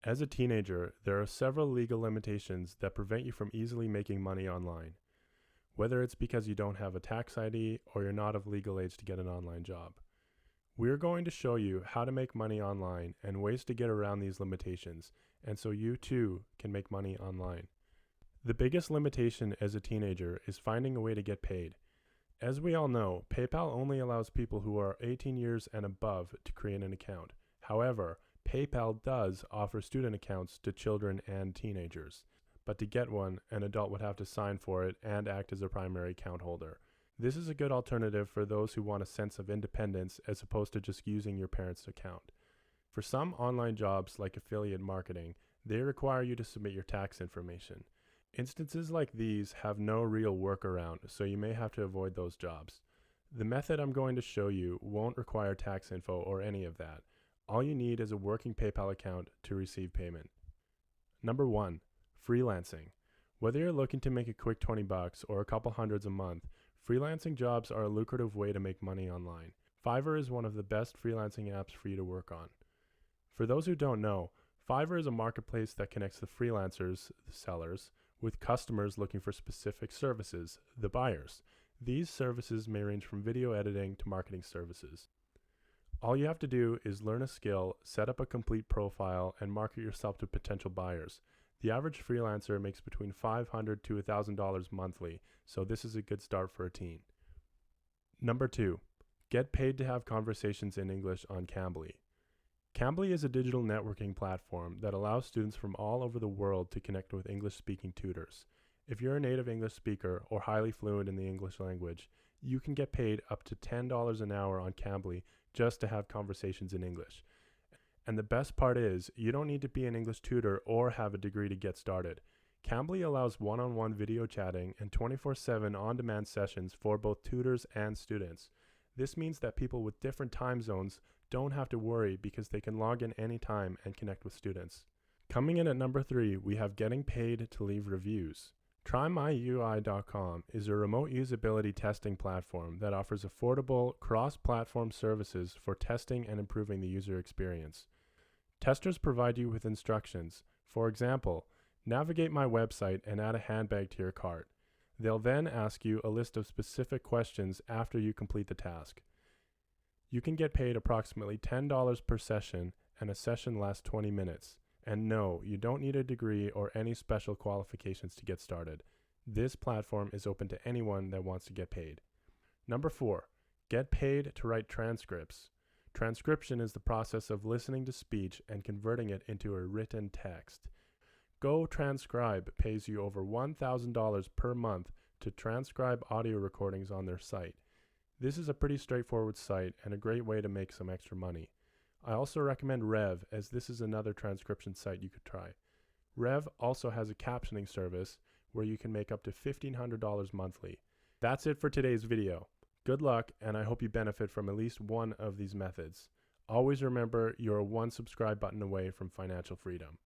As a teenager, there are several legal limitations that prevent you from easily making money online, whether it's because you don't have a tax ID or you're not of legal age to get an online job. We're going to show you how to make money online and ways to get around these limitations, and so you too can make money online. The biggest limitation as a teenager is finding a way to get paid. As we all know, PayPal only allows people who are 18 years and above to create an account. However, PayPal does offer student accounts to children and teenagers, but to get one, an adult would have to sign for it and act as a primary account holder. This is a good alternative for those who want a sense of independence as opposed to just using your parents' account. For some online jobs like affiliate marketing, they require you to submit your tax information. Instances like these have no real workaround, so you may have to avoid those jobs. The method I'm going to show you won't require tax info or any of that. All you need is a working PayPal account to receive payment. Number 1, freelancing. Whether you're looking to make a quick $20 or a couple hundreds a month, freelancing jobs are a lucrative way to make money online. Fiverr is one of the best freelancing apps for you to work on. For those who don't know, Fiverr is a marketplace that connects the freelancers, the sellers, with customers looking for specific services, the buyers. These services may range from video editing to marketing services. All you have to do is learn a skill, set up a complete profile, and market yourself to potential buyers. The average freelancer makes between $500 to $1,000 monthly, so this is a good start for a teen. Number 2, get paid to have conversations in English on Cambly. Cambly is a digital networking platform that allows students from all over the world to connect with English-speaking tutors. If you're a native English speaker or highly fluent in the English language, you can get paid up to $10 an hour on Cambly just to have conversations in English. And the best part is, you don't need to be an English tutor or have a degree to get started. Cambly allows one-on-one video chatting and 24/7 on-demand sessions for both tutors and students. This means that people with different time zones don't have to worry because they can log in anytime and connect with students. Coming in at number 3, we have getting paid to leave reviews. TryMyUI.com is a remote usability testing platform that offers affordable cross-platform services for testing and improving the user experience. Testers provide you with instructions. For example, navigate my website and add a handbag to your cart. They'll then ask you a list of specific questions after you complete the task. You can get paid approximately $10 per session, and a session lasts 20 minutes. And no, you don't need a degree or any special qualifications to get started. This platform is open to anyone that wants to get paid. Number 4, get paid to write transcripts. Transcription is the process of listening to speech and converting it into a written text. GoTranscribe pays you over $1,000 per month to transcribe audio recordings on their site. This is a pretty straightforward site and a great way to make some extra money. I also recommend Rev, as this is another transcription site you could try. Rev also has a captioning service where you can make up to $1,500 monthly. That's it for today's video. Good luck, and I hope you benefit from at least one of these methods. Always remember, you're one subscribe button away from financial freedom.